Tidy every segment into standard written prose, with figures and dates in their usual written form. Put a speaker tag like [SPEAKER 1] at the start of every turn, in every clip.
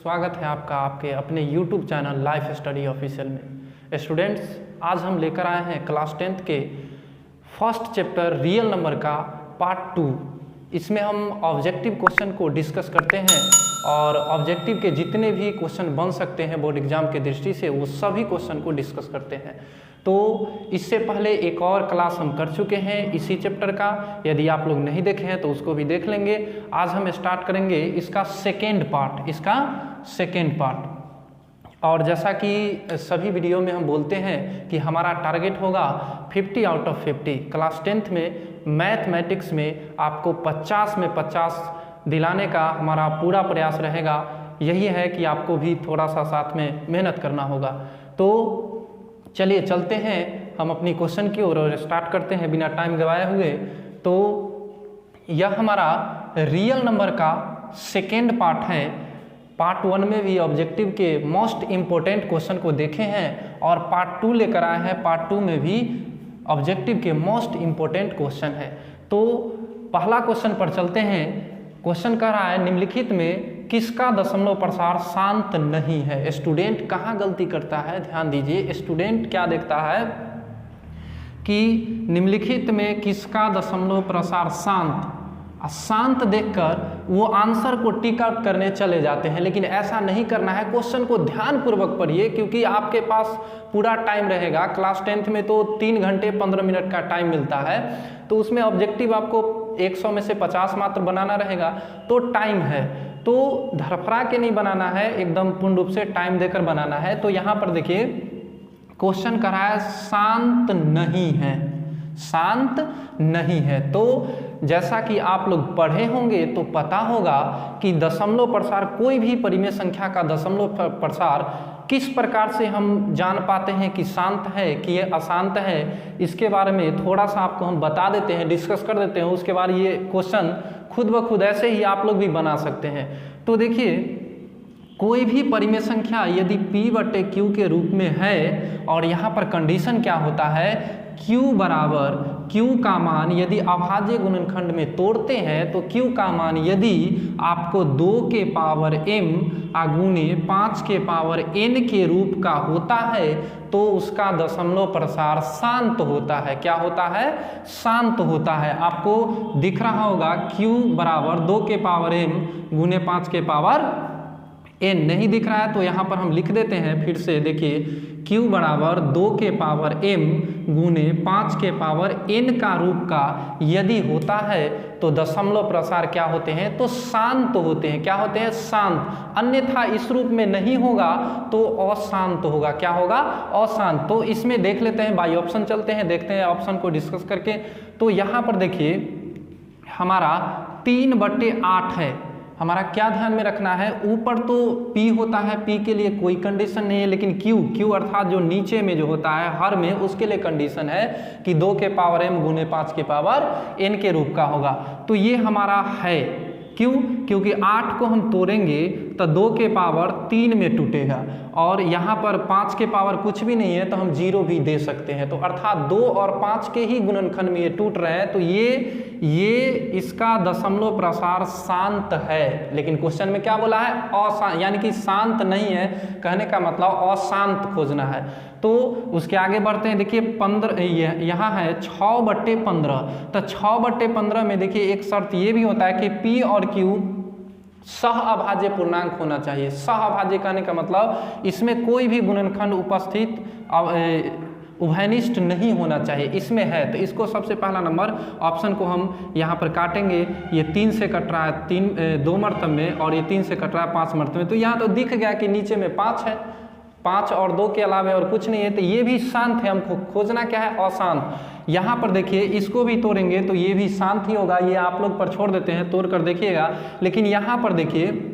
[SPEAKER 1] स्वागत है आपका आपके अपने YouTube channel life study official में। स्टूडेंट्स, आज हम लेकर आए हैं क्लास 10th के फर्स्ट चैप्टर रियल नंबर का पार्ट 2। इसमें हम ऑब्जेक्टिव क्वेश्चन को डिस्कस करते हैं और ऑब्जेक्टिव के जितने भी क्वेश्चन बन सकते हैं बोर्ड एग्जाम के दृष्टि से वो सभी क्वेश्चन को डिस्कस करते हैं। तो इससे पहले एक और क्लास हम कर चुके हैं इसी चैप्टर का, यदि आप लोग नहीं देखे हैं तो उसको भी देख लेंगे। आज हम स्टार्ट करेंगे इसका सेकेंड पार्ट। और जैसा कि सभी वीडियो में हम बोलते हैं कि हमारा टारगेट होगा 50 आउट ऑफ 50। क्लास 10th में मैथमेटिक्स में आपको 50 में 50 दिलाने का हमारा पूरा प्रयास रहेगा। यही है कि आपको भी थोड़ा सा साथ में मेहनत करना होगा। तो चलिए चलते हैं हम अपनी क्वेश्चन की ओर और स्टार्ट करते हैं बिना टाइम गवाए हुए। तो यह हमारा रियल नंबर का सेकेंड पार्ट है। पार्ट 1 में भी ऑब्जेक्टिव के मोस्ट इम्पोर्टेंट क्वेश्चन को देखे हैं और पार्ट 2 लेकर आए हैं। पार्ट 2 में भी ऑब्जेक्टिव के मोस्ट इम्पोर्टेंट क्वेश्चन है। तो पहला क्वेश्चन पर चलते हैं। क्वेश्चन कह रहा है निम्नलिखित में किसका दशमलव प्रसार शांत नहीं है। स्टूडेंट कहाँ गलती करता है, ध्यान दीजिए। स्टूडेंट क्या देखता है कि निम्नलिखित में किसका दशमलव प्रसार शांत देखकर वो आंसर को टिक आउट करने चले जाते हैं, लेकिन ऐसा नहीं करना है। क्वेश्चन को ध्यानपूर्वक पढ़िए क्योंकि आपके पास पूरा टाइम रहेगा। क्लास 10th में तो 3 घंटे 15 मिनट का टाइम मिलता है, तो उसमें ऑब्जेक्टिव आपको 100 में से 50 मात्र बनाना रहेगा, तो टाइम है। तो धरफरा के नहीं बनाना है, एकदम पूर्ण रूप से टाइम देकर बनाना है। तो यहाँ पर देखिए क्वेश्चन कर रहा है शांत नहीं है। तो जैसा कि आप लोग पढ़े होंगे तो पता होगा कि दशमलव प्रसार, कोई भी परिमेय संख्या का दशमलव प्रसार किस प्रकार से हम जान पाते हैं कि शांत है कि ये अशांत है, इसके बारे में थोड़ा सा आपको हम बता देते हैं, डिस्कस कर देते हैं। उसके बाद ये क्वेश्चन खुद ब खुद ऐसे ही आप लोग भी बना सकते हैं। तो देखिए, कोई भी परिमेय संख्या यदि P/Q के रूप में है और यहाँ पर कंडीशन क्या होता है, Q बराबर Q का मान यदि अभाज्य गुणनखंड में तोड़ते हैं तो Q का मान यदि आपको 2 के पावर m गुणे 5 के पावर n के रूप का होता है तो उसका दशमलव प्रसार शांत होता है। क्या होता है? शांत होता है। आपको दिख रहा होगा Q बराबर 2 के पावर m गुणे 5 के पावर n। नहीं दिख रहा है तो यहाँ पर हम लिख देते हैं फिर से। देखिए, Q बराबर 2 के पावर m गुणे 5 के पावर n का रूप का यदि होता है तो दशमलव प्रसार क्या होते हैं, तो शांत होते हैं। क्या होते हैं? शांत। अन्यथा इस रूप में नहीं होगा तो अशांत होगा। क्या होगा? अशांत। तो इसमें देख लेते हैं, बाई ऑप्शन चलते हैं, देखते हैं ऑप्शन को डिस्कस करके। तो यहाँ पर देखिए हमारा 3/8 है। हमारा क्या ध्यान में रखना है, ऊपर तो P होता है, P के लिए कोई कंडीशन नहीं है, लेकिन Q अर्थात जो नीचे में जो होता है हर में, उसके लिए कंडीशन है कि 2 के पावर m गुणे 5 के पावर n के रूप का होगा। तो ये हमारा है। क्यों? क्योंकि 8 को हम तोड़ेंगे तो 2 के पावर 3 में टूटेगा और यहाँ पर 5 के पावर कुछ भी नहीं है तो हम 0 भी दे सकते हैं। तो अर्थात 2 और 5 के ही गुणनखंड में ये टूट रहे हैं। तो ये इसका दशमलव प्रसार शांत है। लेकिन क्वेश्चन में क्या बोला है? अशांत, यानी कि शांत नहीं है। कहने का मतलब अशांत खोजना है। तो उसके आगे बढ़ते हैं। देखिए 15 यहाँ है 6/15। तो 6/15 में देखिए एक शर्त ये भी होता है कि P और Q सह अभाज्य पूर्णांक होना चाहिए। सह अभाज्य कहने का मतलब इसमें कोई भी गुणनखंड उपस्थित उभयनिष्ठ नहीं होना चाहिए। इसमें है तो इसको सबसे पहला नंबर ऑप्शन को हम यहाँ पर काटेंगे। ये 3 से कट रहा है 2 मर्तब में और ये 3 से कट रहा है 5 मर्तब में। तो यहाँ तो दिख गया कि नीचे में 5 है, 5 और 2 के अलावा और कुछ नहीं है। तो ये भी शांत है। हमको खोजना क्या है? अशांत। यहाँ पर देखिए इसको भी तोड़ेंगे तो ये भी शांत ही होगा। ये आप लोग पर छोड़ देते हैं, तोड़ कर देखिएगा। लेकिन यहाँ पर देखिए,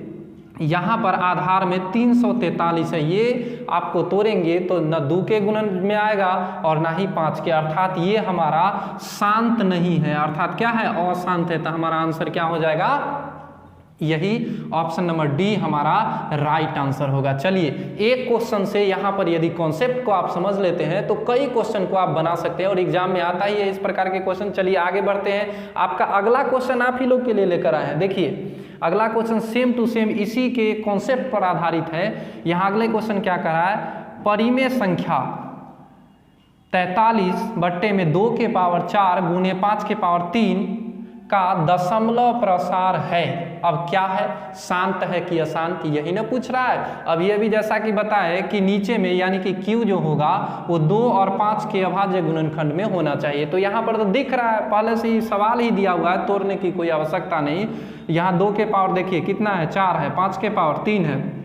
[SPEAKER 1] यहाँ पर आधार में 343 है। ये आपको तोड़ेंगे तो न 2 के गुणन में आएगा और ना ही 5 के, अर्थात ये हमारा शांत नहीं है। अर्थात क्या है? अशांत है। तो हमारा आंसर क्या हो जाएगा? यही ऑप्शन नंबर डी हमारा राइट आंसर होगा। चलिए, एक क्वेश्चन से यहाँ पर यदि कॉन्सेप्ट को आप समझ लेते हैं तो कई क्वेश्चन को आप बना सकते हैं और एग्जाम में आता ही है इस प्रकार के क्वेश्चन। चलिए आगे बढ़ते हैं। आपका अगला क्वेश्चन आप ही लोग के लिए लेकर आए हैं। देखिए अगला क्वेश्चन सेम टू सेम इसी के कॉन्सेप्ट पर आधारित है। यहाँ अगले क्वेश्चन क्या कर रहा है, परिमेय संख्या 43 बट्टे में 2 के पावर 4 गुने 5 के पावर 3 का दशमलव प्रसार है। अब क्या है, शांत है कि अशांत, यही ना पूछ रहा है। अब ये भी जैसा कि बताए कि नीचे में यानी कि Q जो होगा वो 2 और 5 के अभाज्य गुणनखंड में होना चाहिए। तो यहाँ पर तो दिख रहा है, पहले से ही सवाल ही दिया हुआ है, तोड़ने की कोई आवश्यकता नहीं। यहाँ 2 के पावर देखिए कितना है, 4 है, 5 के पावर 3 है।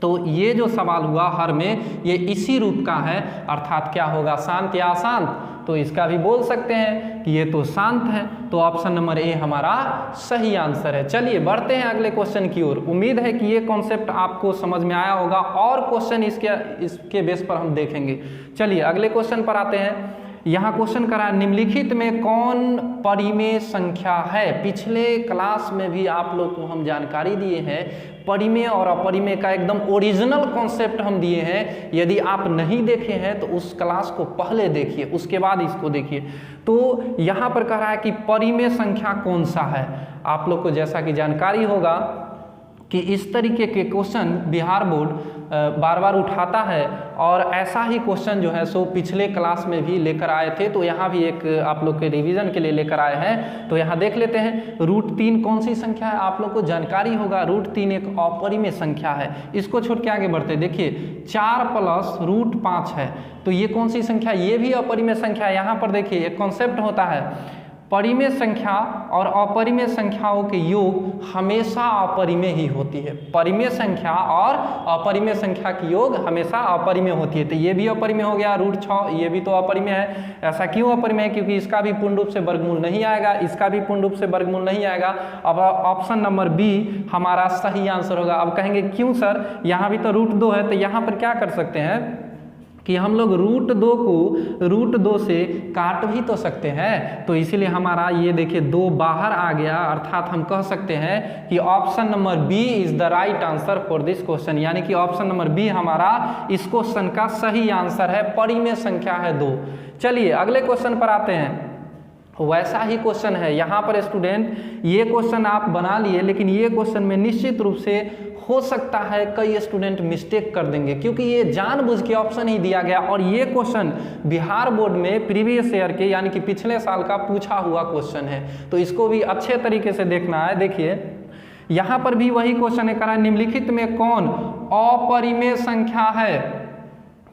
[SPEAKER 1] तो ये जो सवाल हुआ हर में ये इसी रूप का है, अर्थात क्या होगा, शांत या अशांत। तो इसका भी बोल सकते हैं कि ये तो शांत है। तो ऑप्शन नंबर ए हमारा सही आंसर है। चलिए बढ़ते हैं अगले क्वेश्चन की ओर। उम्मीद है कि ये कॉन्सेप्ट आपको समझ में आया होगा और क्वेश्चन इसके बेस पर हम देखेंगे। चलिए अगले क्वेश्चन पर आते हैं। यहाँ क्वेश्चन करा, निम्नलिखित में कौन परिमेय संख्या है। पिछले क्लास में भी आप लोग को हम जानकारी दिए हैं, परिमेय और अपरिमेय का एकदम ओरिजिनल कॉन्सेप्ट हम दिए हैं। यदि आप नहीं देखे हैं तो उस क्लास को पहले देखिए, उसके बाद इसको देखिए। तो यहाँ पर कह रहा है कि परिमेय संख्या कौन सा है। आप लोग को जैसा कि जानकारी होगा कि इस तरीके के क्वेश्चन बिहार बोर्ड बार बार उठाता है और ऐसा ही क्वेश्चन जो है सो पिछले क्लास में भी लेकर आए थे। तो यहाँ भी एक आप लोग के रिवीजन के लिए लेकर आए हैं। तो यहाँ देख लेते हैं, √3 कौन सी संख्या है, आप लोग को जानकारी होगा √3 एक अपरिमेय संख्या है। इसको छोड़ के आगे बढ़ते, देखिए 4 + √5 है, तो ये कौन सी संख्या, ये भी अपरिमेय संख्या है। यहाँ पर देखिए एक कॉन्सेप्ट होता है, परिमेय संख्या और अपरिमेय संख्याओं के योग हमेशा अपरिमेय ही होती है। परिमेय संख्या और अपरिमेय संख्या की योग हमेशा अपरिमेय होती है। तो ये भी अपरिमेय हो गया, √6 ये भी तो अपरिमेय है। ऐसा क्यों अपरिमेय है, क्योंकि इसका भी पूर्ण रूप से वर्गमूल नहीं आएगा, इसका भी पूर्ण रूप से वर्गमूल नहीं आएगा। अब ऑप्शन नंबर बी हमारा सही आंसर होगा। अब कहेंगे क्यों सर, यहाँ भी तो √2 है। तो यहाँ पर क्या कर सकते हैं कि हम लोग √2 को √2 से काट भी तो सकते हैं। तो इसीलिए हमारा ये देखिए 2 बाहर आ गया, अर्थात हम कह सकते हैं कि option number B is the right answer for this question. यानी कि ऑप्शन नंबर बी हमारा इस क्वेश्चन का सही आंसर है, परिमेय संख्या है 2। चलिए अगले क्वेश्चन पर आते हैं। वैसा ही क्वेश्चन है यहाँ पर स्टूडेंट, ये क्वेश्चन आप बना लिए, लेकिन ये क्वेश्चन में निश्चित रूप से हो सकता है कई स्टूडेंट मिस्टेक कर देंगे, क्योंकि ये जानबूझ के ऑप्शन ही दिया गया और ये क्वेश्चन बिहार बोर्ड में प्रीवियस ईयर के यानी कि पिछले साल का पूछा हुआ क्वेश्चन है। तो इसको भी अच्छे तरीके से देखना है। देखिए यहाँ पर भी वही क्वेश्चन है, करा निम्नलिखित में कौन अपरिमेय संख्या है।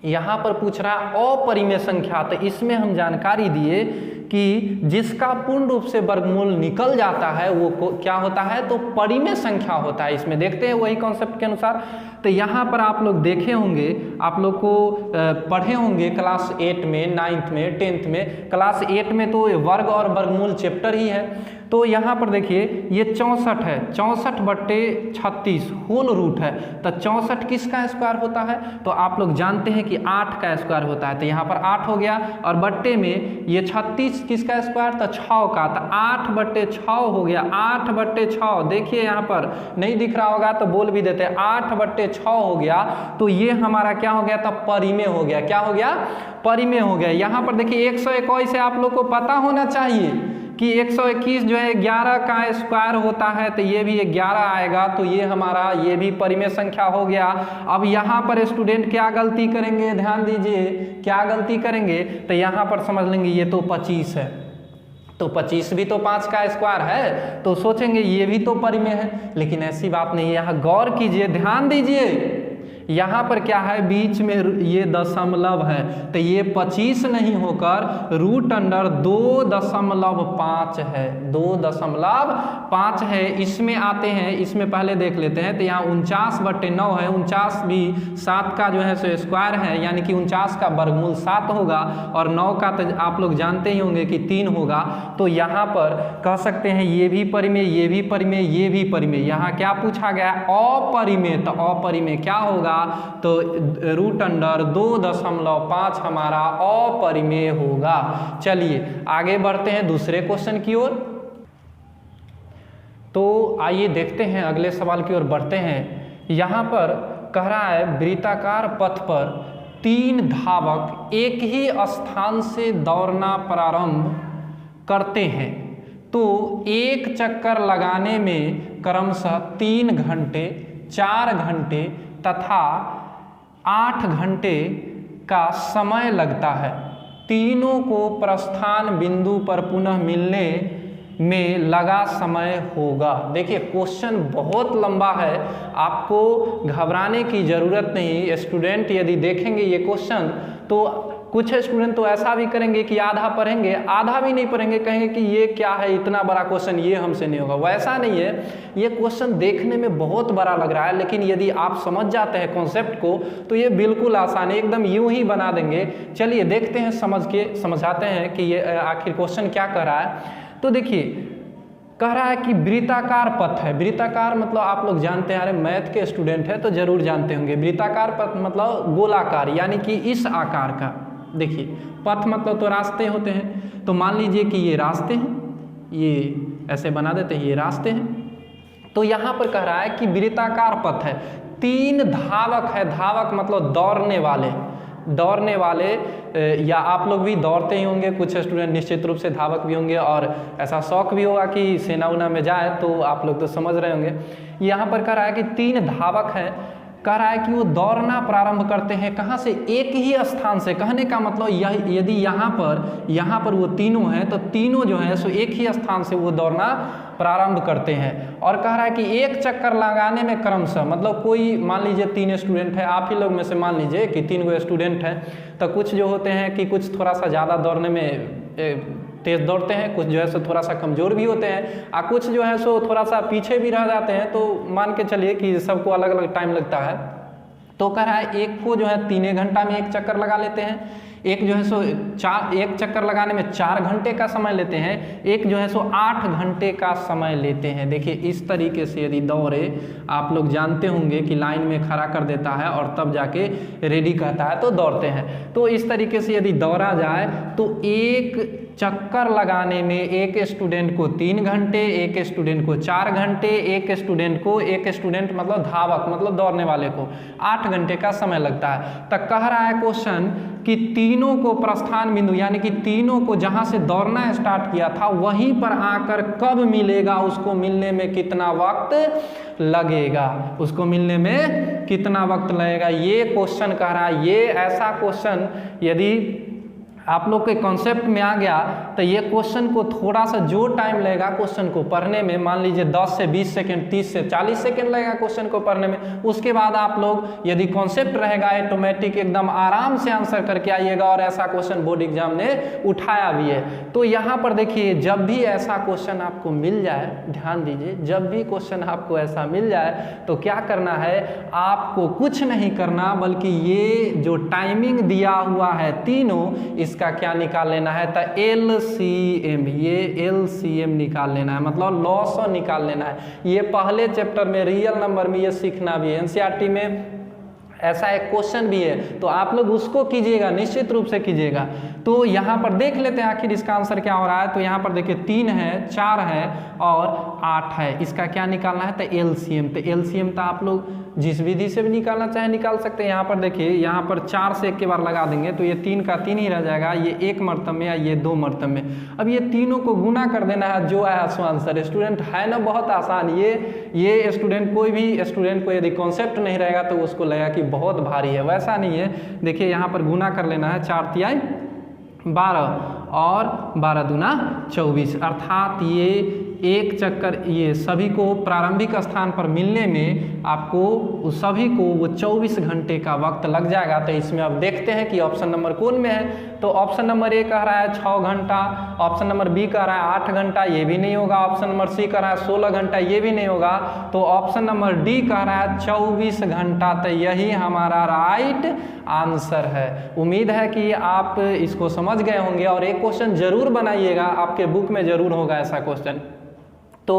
[SPEAKER 1] यहाँ पर पूछ रहा है अपरिमेय संख्या। तो इसमें हम जानकारी दिए कि जिसका पूर्ण रूप से वर्गमूल निकल जाता है वो क्या होता है, तो परिमेय संख्या होता है। इसमें देखते हैं वही कॉन्सेप्ट के अनुसार। तो यहाँ पर आप लोग देखे होंगे, आप लोग को पढ़े होंगे क्लास 8 में, 9th में, 10th में। क्लास 8 में तो वर्ग और वर्गमूल चैप्टर ही है। तो यहाँ पर देखिए ये 64 है, 64/36 होल रूट है। तो 64 किसका स्क्वायर होता है, तो आप लोग जानते हैं कि 8 का स्क्वायर होता है। तो यहाँ पर 8 हो गया और बट्टे में ये 36 किसका स्क्वायर, तो 6 का। तो 8/6 हो गया, 8/6। देखिए यहाँ पर नहीं दिख रहा होगा तो बोल भी देते हैं, 8/6 हो गया। तो ये हमारा क्या हो गया, तब परिमेय हो गया। क्या हो गया, परिमेय हो गया। यहाँ पर देखिए 121 से आप लोग को पता होना चाहिए कि 121 जो है 11 का स्क्वायर होता है। तो ये भी 11 आएगा। तो ये हमारा ये भी परिमेय संख्या हो गया। अब यहाँ पर स्टूडेंट क्या गलती करेंगे, ध्यान दीजिए क्या गलती करेंगे। तो यहाँ पर समझ लेंगे ये तो 25 है, तो 25 भी तो 5 का स्क्वायर है। तो सोचेंगे ये भी तो परिमेय है, लेकिन ऐसी बात नहीं है। यहाँ गौर कीजिए, ध्यान दीजिए, यहाँ पर क्या है, बीच में ये दशमलव है। तो ये 25 नहीं होकर √2.5 है, 2.5 है। इसमें आते हैं, इसमें पहले देख लेते हैं। तो यहाँ 49/9 है, 49 भी 7 का जो है सो स्क्वायर है, यानी कि 49 का वर्गमूल 7 होगा और 9 का तो आप लोग जानते ही होंगे कि 3 होगा। तो यहाँ पर कह सकते हैं ये भी परिमेय, ये भी परिमेय, ये भी परिमेय। यहाँ क्या पूछा गया, अपरिमेय। तो अपरिमेय क्या होगा, तो √2.5 हमारा अपरिमेय होगा। चलिए आगे बढ़ते हैं दूसरे क्वेश्चन की ओर। तो आइए देखते हैं अगले सवाल की ओर बढ़ते हैं। यहाँ पर कह रहा है वृत्ताकार पथ पर 3 धावक एक ही स्थान से दौड़ना प्रारंभ करते हैं, तो एक चक्कर लगाने में क्रमशः 3 घंटे, 4 घंटे तथा 8 घंटे का समय लगता है। तीनों को प्रस्थान बिंदु पर पुनः मिलने में लगा समय होगा। देखिए क्वेश्चन बहुत लंबा है, आपको घबराने की ज़रूरत नहीं। स्टूडेंट यदि देखेंगे ये क्वेश्चन तो कुछ स्टूडेंट तो ऐसा भी करेंगे कि आधा पढ़ेंगे, आधा भी नहीं पढ़ेंगे, कहेंगे कि ये क्या है, इतना बड़ा क्वेश्चन, ये हमसे नहीं होगा। वैसा नहीं है, ये क्वेश्चन देखने में बहुत बड़ा लग रहा है, लेकिन यदि आप समझ जाते हैं कॉन्सेप्ट को तो ये बिल्कुल आसान है, एकदम यूं ही बना देंगे। चलिए देखते हैं, समझाते हैं कि ये आखिर क्वेश्चन क्या कह रहा है। तो देखिए कह रहा है कि वृत्ताकार पथ है। वृत्ताकार मतलब आप लोग जानते हैं, अरे मैथ के स्टूडेंट है तो जरूर जानते होंगे। वृत्ताकार पथ मतलब गोलाकार, यानी कि इस आकार का। देखिए पथ मतलब तो रास्ते होते हैं, तो मान लीजिए कि ये रास्ते हैं, ये ऐसे बना देते हैं, ये रास्ते हैं। तो यहाँ पर कह रहा है कि वृत्ताकार पथ है, 3 धावक है। धावक मतलब दौड़ने वाले, या आप लोग भी दौड़ते ही होंगे, कुछ स्टूडेंट निश्चित रूप से धावक भी होंगे, और ऐसा शौक भी होगा कि सेना उना में जाए, तो आप लोग तो समझ रहे होंगे। यहाँ पर कह रहा है कि 3 धावक हैं, कह रहा है कि वो दौड़ना प्रारंभ करते हैं कहाँ से, एक ही स्थान से। कहने का मतलब यदि यहाँ पर वो तीनों हैं तो तीनों जो हैं सो एक ही स्थान से वो दौड़ना प्रारंभ करते हैं। और कह रहा है कि एक चक्कर लगाने में क्रमशः, मतलब कोई मान लीजिए 3 स्टूडेंट है, आप ही लोग में से मान लीजिए कि 3 गो स्टूडेंट हैं, तो कुछ जो होते हैं कि कुछ थोड़ा सा ज़्यादा दौड़ने में तेज दौड़ते हैं, कुछ जो है सो थोड़ा सा कमज़ोर भी होते हैं, और कुछ जो है सो थोड़ा सा पीछे भी रह जाते हैं। तो मान के चलिए कि सबको अलग अलग टाइम लगता है। तो कह रहा है एक को जो है 3 घंटा में एक चक्कर लगा लेते हैं, एक जो है सो एक चक्कर लगाने में 4 घंटे का समय लेते हैं, एक जो है सो 8 घंटे का समय लेते हैं। देखिए इस तरीके से यदि दौड़े, आप लोग जानते होंगे कि लाइन में खड़ा कर देता है और तब जाके रेडी कहता है तो दौड़ते हैं। तो इस तरीके से यदि दौड़ा जाए तो एक चक्कर लगाने में एक स्टूडेंट को 3 घंटे, एक स्टूडेंट को 4 घंटे, एक स्टूडेंट मतलब धावक मतलब दौड़ने वाले को 8 घंटे का समय लगता है। तब कह रहा है क्वेश्चन कि तीनों को प्रस्थान बिंदु, यानी कि तीनों को जहां से दौड़ना स्टार्ट किया था वहीं पर आकर कब मिलेगा, उसको मिलने में कितना वक्त लगेगा, ये क्वेश्चन कह रहा है। ये ऐसा क्वेश्चन यदि आप लोग के कॉन्सेप्ट में आ गया तो ये क्वेश्चन को थोड़ा सा जो टाइम लगेगा क्वेश्चन को पढ़ने में, मान लीजिए 10 से 20 सेकंड, 30 से 40 सेकंड लगेगा क्वेश्चन को पढ़ने में। उसके बाद आप लोग यदि कॉन्सेप्ट रहेगा ऑटोमेटिक एकदम आराम से आंसर करके आइएगा, और ऐसा क्वेश्चन बोर्ड एग्जाम ने उठाया भी है। तो यहाँ पर देखिए जब भी ऐसा क्वेश्चन आपको मिल जाए, ध्यान दीजिए, जब भी क्वेश्चन आपको ऐसा मिल जाए तो क्या करना है, आपको कुछ नहीं करना, बल्कि ये जो टाइमिंग दिया हुआ है तीनों, इसका क्या निकाल लेना है, तो LCM, ये LCM निकाल लेना है, मतलब लॉस निकाल लेना है। ये पहले चैप्टर में रियल नंबर में ये सीखना भी है, NCERT में ऐसा एक क्वेश्चन भी है, तो आप लोग उसको कीजिएगा, निश्चित रूप से कीजिएगा। तो यहाँ पर देख लेते हैं आखिर इसका आंसर क्या हो रहा है। तो यहाँ पर देखिए 3 है, 4 है और 8 है, इसका क्या निकालना है, तो LCM। तो LCM तो आप लोग जिस विधि से भी निकालना चाहे निकाल सकते हैं। यहाँ पर देखिए, यहाँ पर 4 से एक के बार लगा देंगे तो ये 3 का 3 ही रह जाएगा, ये 1 मरतब में या ये 2 मरतब में। अब ये तीनों को गुना कर देना है, जो है सो आंसर। स्टूडेंट है ना बहुत आसान। ये स्टूडेंट, कोई भी स्टूडेंट को यदि कॉन्सेप्ट नहीं रहेगा तो उसको लगेगा कि बहुत भारी है, वैसा नहीं है। देखिए यहाँ पर गुना कर लेना है, 4 तिहाई 12 और 12 दूना 24, अर्थात ये एक चक्कर, ये सभी को प्रारंभिक स्थान पर मिलने में आपको सभी को वो 24 घंटे का वक्त लग जाएगा। तो इसमें अब देखते हैं कि ऑप्शन नंबर कौन में है। तो ऑप्शन नंबर ए कह रहा है 6 घंटा, ऑप्शन नंबर बी कह रहा है 8 घंटा, ये भी नहीं होगा। ऑप्शन नंबर सी कह रहा है 16 घंटा, ये भी नहीं होगा। तो ऑप्शन नंबर डी कह रहा है 24 घंटा। तो यही हमारा राइट आंसर है। उम्मीद है कि आप इसको समझ गए होंगे और एक क्वेश्चन जरूर बनाइएगा, आपके बुक में जरूर होगा ऐसा क्वेश्चन। तो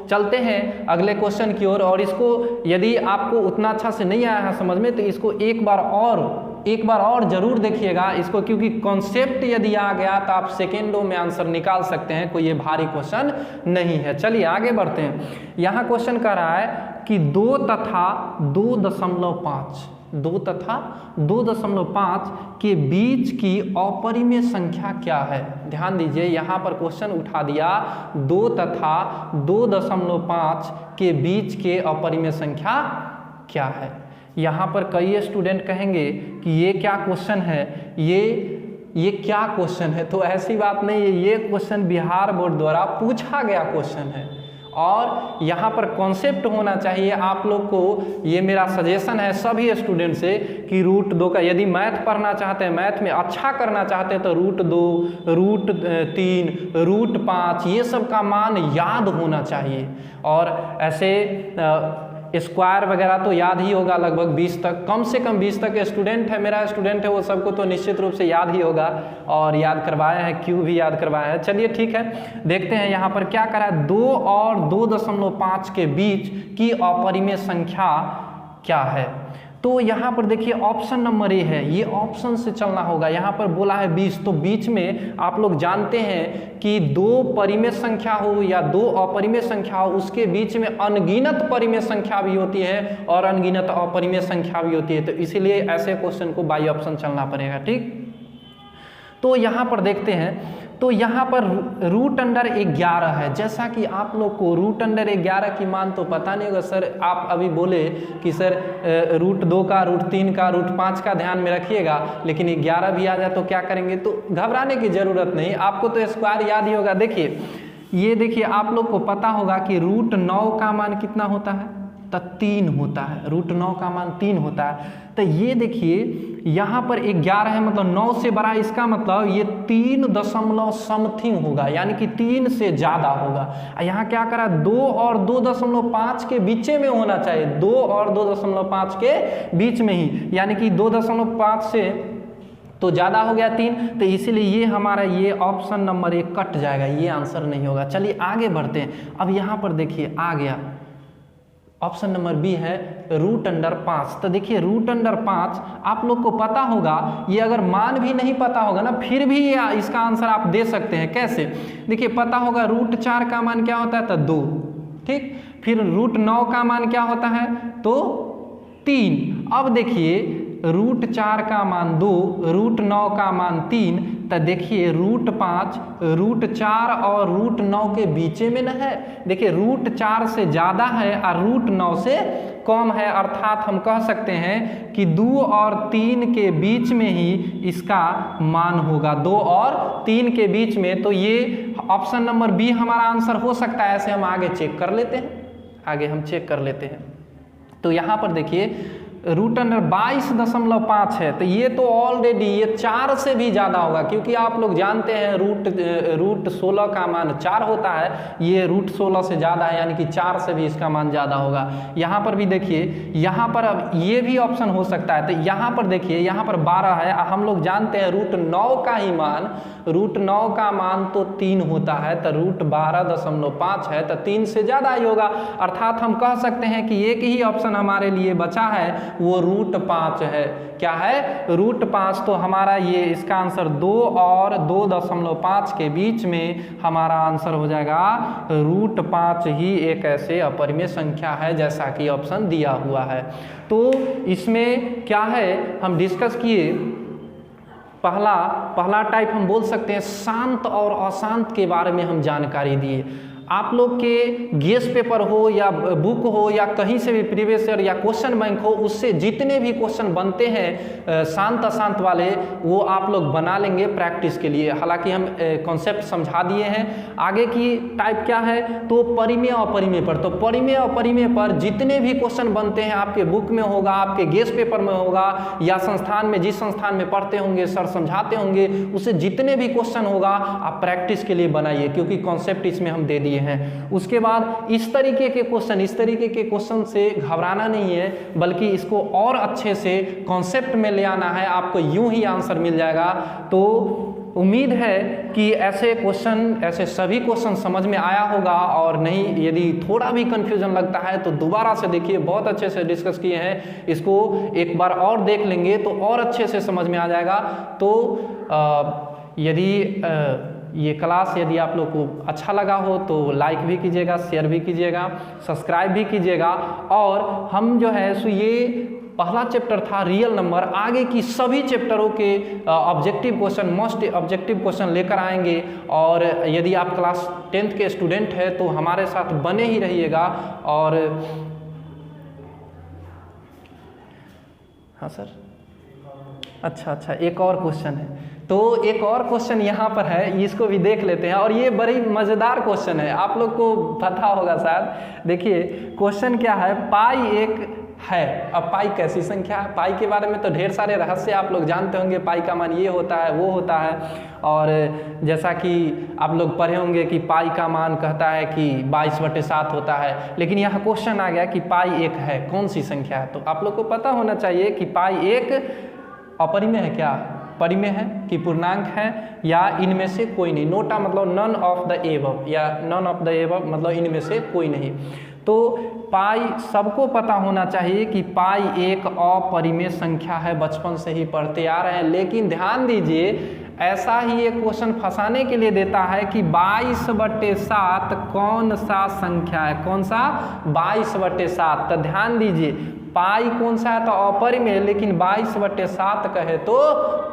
[SPEAKER 1] चलते हैं अगले क्वेश्चन की ओर। और इसको यदि आपको उतना अच्छा से नहीं आया है समझ में, तो इसको एक बार और जरूर देखिएगा इसको, क्योंकि कॉन्सेप्ट यदि आ गया तो आप सेकेंडों में आंसर निकाल सकते हैं, कोई ये भारी क्वेश्चन नहीं है। चलिए आगे बढ़ते हैं। यहाँ क्वेश्चन कह रहा है कि 2 तथा 2.5 2 तथा 2.5 के बीच की अपरिमेय संख्या क्या है। ध्यान दीजिए, यहाँ पर क्वेश्चन उठा दिया 2 तथा 2.5 के बीच के अपरिमेय संख्या क्या है। यहाँ पर कई स्टूडेंट कहेंगे कि ये क्या क्वेश्चन है, ये क्या क्वेश्चन है। तो ऐसी बात नहीं है, ये क्वेश्चन बिहार बोर्ड द्वारा पूछा गया क्वेश्चन है और यहाँ पर कॉन्सेप्ट होना चाहिए आप लोग को। ये मेरा सजेशन है सभी स्टूडेंट से कि रूट 2 का, यदि मैथ पढ़ना चाहते हैं, मैथ में अच्छा करना चाहते हैं, तो रूट 2, रूट 3, रूट 5 ये सब का मान याद होना चाहिए। और ऐसे स्क्वायर वगैरह तो याद ही होगा, लगभग 20 तक, कम से कम 20 तक स्टूडेंट है, मेरा स्टूडेंट है, वो सबको तो निश्चित रूप से याद ही होगा और याद करवाया है, क्यों भी याद करवाया है। चलिए ठीक है, देखते हैं यहाँ पर क्या करा है। 2 और 2.5 के बीच की अपरिमेय संख्या क्या है। तो यहाँ पर देखिए ऑप्शन नंबर ए है, ये ऑप्शन से चलना होगा। यहाँ पर बोला है 20, तो बीच में आप लोग जानते हैं कि 2 परिमेय संख्या हो या 2 अपरिमेय संख्या हो, उसके बीच में अनगिनत परिमेय संख्या भी होती है और अनगिनत अपरिमेय संख्या भी होती है। तो इसीलिए ऐसे क्वेश्चन को बाई ऑप्शन चलना पड़ेगा। ठीक, तो यहाँ पर देखते हैं, तो यहाँ पर रूट अंडर 11 है। जैसा कि आप लोग को रूट अंडर 11 की मान तो पता नहीं होगा सर, आप अभी बोले कि सर रूट 2 का, रूट 3 का, रूट 5 का ध्यान में रखिएगा, लेकिन 11 भी आ जाए तो क्या करेंगे। तो घबराने की जरूरत नहीं, आपको तो स्क्वायर याद ही होगा। देखिए, ये देखिए आप लोग को पता होगा कि रूट 9 का मान कितना होता है, तो 3 होता है। रूट 9 का मान 3 होता है। तो ये देखिए यहाँ पर 11 है, मतलब 9 से बड़ा, इसका मतलब ये 3 दशमलव समथिंग होगा, यानी कि 3 से ज़्यादा होगा। यहाँ क्या करा, 2 और 2.5 के बीच में होना चाहिए, 2 और 2.5 के बीच में ही, यानी कि 2.5 से तो ज़्यादा हो गया 3, तो इसीलिए ये हमारा ये ऑप्शन नंबर 1 कट जाएगा, ये आंसर नहीं होगा। चलिए आगे बढ़ते हैं। अब यहाँ पर देखिए आ गया ऑप्शन नंबर बी है रूट अंडर 5। तो देखिए रूट अंडर 5 आप लोग को पता होगा, ये अगर मान भी नहीं पता होगा ना, फिर भी ये इसका आंसर आप दे सकते हैं। कैसे, देखिए पता होगा रूट 4 का मान क्या होता है, तो 2, ठीक। फिर रूट 9 का मान क्या होता है, तो 3। अब देखिए रूट 4 का मान 2, रूट 9 का मान 3, तो देखिए रूट 5 रूट 4 और रूट 9 के बीच में न है। देखिए रूट 4 से ज़्यादा है और रूट 9 से कम है, अर्थात हम कह सकते हैं कि 2 और 3 के बीच में ही इसका मान होगा, 2 और 3 के बीच में। तो ये ऑप्शन नंबर बी हमारा आंसर हो सकता है। ऐसे हम आगे चेक कर लेते हैं, आगे हम चेक कर लेते हैं। तो यहाँ पर देखिए रूट अंडर 22.5 है, तो ये तो ऑलरेडी ये 4 से भी ज़्यादा होगा, क्योंकि आप लोग जानते हैं रूट 16 का मान 4 होता है, ये रूट 16 से ज़्यादा है, यानी कि 4 से भी इसका मान ज़्यादा होगा। यहाँ पर भी देखिए, यहाँ पर अब ये भी ऑप्शन हो सकता है। तो यहाँ पर देखिए, यहाँ पर 12 है, हम लोग जानते हैं रूट 9 का ही मान, रूट 9 का मान तो 3 होता है, तो रूट 12.5 है, तो 3 से ज़्यादा ही होगा। अर्थात हम कह सकते हैं कि एक ही ऑप्शन हमारे लिए बचा है, वो रूट 5 है। क्या है, रूट 5। तो हमारा ये इसका आंसर 2 और 2.5 के बीच में हमारा आंसर हो जाएगा रूट 5 ही एक ऐसे अपरिमेय संख्या है, जैसा कि ऑप्शन दिया हुआ है। तो इसमें क्या है, हम डिस्कस किए, पहला टाइप हम बोल सकते हैं शांत और अशांत के बारे में हम जानकारी दिए। आप लोग के गेस पेपर हो या बुक हो या कहीं से भी प्रीवियस ईयर या क्वेश्चन बैंक हो, उससे जितने भी क्वेश्चन बनते हैं शांत अशांत वाले, वो आप लोग बना लेंगे प्रैक्टिस के लिए। हालांकि हम कॉन्सेप्ट समझा दिए हैं। आगे की टाइप क्या है, तो परिमेय अपरिमेय पर। तो परिमेय अपरिमेय पर जितने भी क्वेश्चन बनते हैं आपके बुक में होगा, आपके गेस पेपर में होगा, या संस्थान में जिस संस्थान में पढ़ते होंगे, सर समझाते होंगे, उससे जितने भी क्वेश्चन होगा आप प्रैक्टिस के लिए बनाइए, क्योंकि कॉन्सेप्ट इसमें हम दे दिए हैं। उसके बाद इस तरीके के क्वेश्चन से घबराना नहीं है, बल्कि इसको और अच्छे से कॉन्सेप्ट में ले आना है, आपको यूं ही आंसर मिल जाएगा। तो उम्मीद है कि ऐसे सभी क्वेश्चन समझ में आया होगा, और नहीं यदि थोड़ा भी कंफ्यूजन लगता है तो दोबारा से देखिए, बहुत अच्छे से डिस्कस किए हैं, इसको एक बार और देख लेंगे तो और अच्छे से समझ में आ जाएगा। तो यदि ये क्लास यदि आप लोग को अच्छा लगा हो तो लाइक भी कीजिएगा, शेयर भी कीजिएगा, सब्सक्राइब भी कीजिएगा। और हम जो है सो ये पहला चैप्टर था रियल नंबर, आगे की सभी चैप्टरों के objective question, most objective question लेकर आएंगे। और यदि आप क्लास 10th के स्टूडेंट हैं तो हमारे साथ बने ही रहिएगा। और हाँ सर, अच्छा, एक और क्वेश्चन है, तो एक और क्वेश्चन यहाँ पर है, इसको भी देख लेते हैं। और ये बड़ी मज़ेदार क्वेश्चन है, आप लोग को पता होगा शायद। देखिए क्वेश्चन क्या है, पाई एक है। अब पाई कैसी संख्या है? पाई के बारे में तो ढेर सारे रहस्य आप लोग जानते होंगे, पाई का मान ये होता है, वो होता है। और जैसा कि आप लोग पढ़े होंगे कि पाई का मान कहता है कि 22/7 होता है, लेकिन यहाँ क्वेश्चन आ गया कि पाई एक है, कौन सी संख्या है? तो आप लोग को पता होना चाहिए कि पाई एक अपरिमेय है क्या, परिमेय है कि पूर्णांक है, या इनमें से कोई नहीं। नोटा मतलब नन ऑफ द एबव, या नन ऑफ द एबव मतलब इनमें से कोई नहीं। तो पाई सबको पता होना चाहिए कि पाई एक अपरिमेय संख्या है, बचपन से ही पढ़ते आ रहे हैं। लेकिन ध्यान दीजिए, ऐसा ही एक क्वेश्चन फंसाने के लिए देता है कि 22/7 कौन सा संख्या है, कौन सा 22/7। तो ध्यान दीजिए, पाई कौन सा है तो अपरिमेय, लेकिन 22/7 कहे तो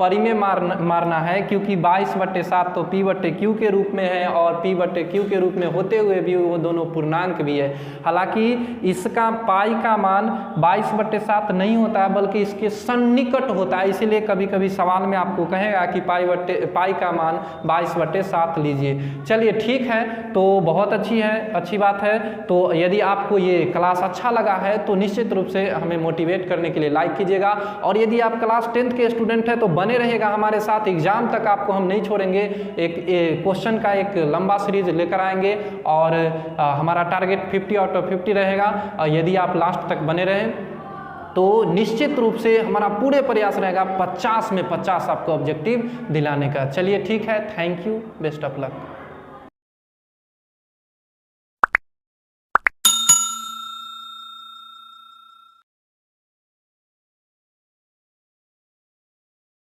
[SPEAKER 1] परिमेय मारना है, क्योंकि 22/7 तो p/q के रूप में है, और p/q के रूप में होते हुए भी वो दोनों पूर्णांक भी है। हालांकि इसका पाई का मान 22/7 नहीं होता है, बल्कि इसके सन्निकट होता है। इसीलिए कभी कभी सवाल में आपको कहेगा कि पाई का मान 22/7 लीजिए। चलिए ठीक है, तो बहुत अच्छी बात है। तो यदि आपको ये क्लास अच्छा लगा है तो निश्चित रूप से हमें मोटिवेट करने के लिए लाइक कीजिएगा। और यदि आप क्लास 10th के स्टूडेंट हैं तो बने रहेगा हमारे साथ, एग्जाम तक आपको हम नहीं छोड़ेंगे। एक क्वेश्चन का एक लंबा सीरीज लेकर आएंगे, और हमारा टारगेट 50 आउट ऑफ 50 रहेगा। यदि आप लास्ट तक बने रहें तो निश्चित रूप से हमारा पूरे प्रयास रहेगा 50 में 50 आपको ऑब्जेक्टिव दिलाने का। चलिए ठीक है, thank you, best of luck.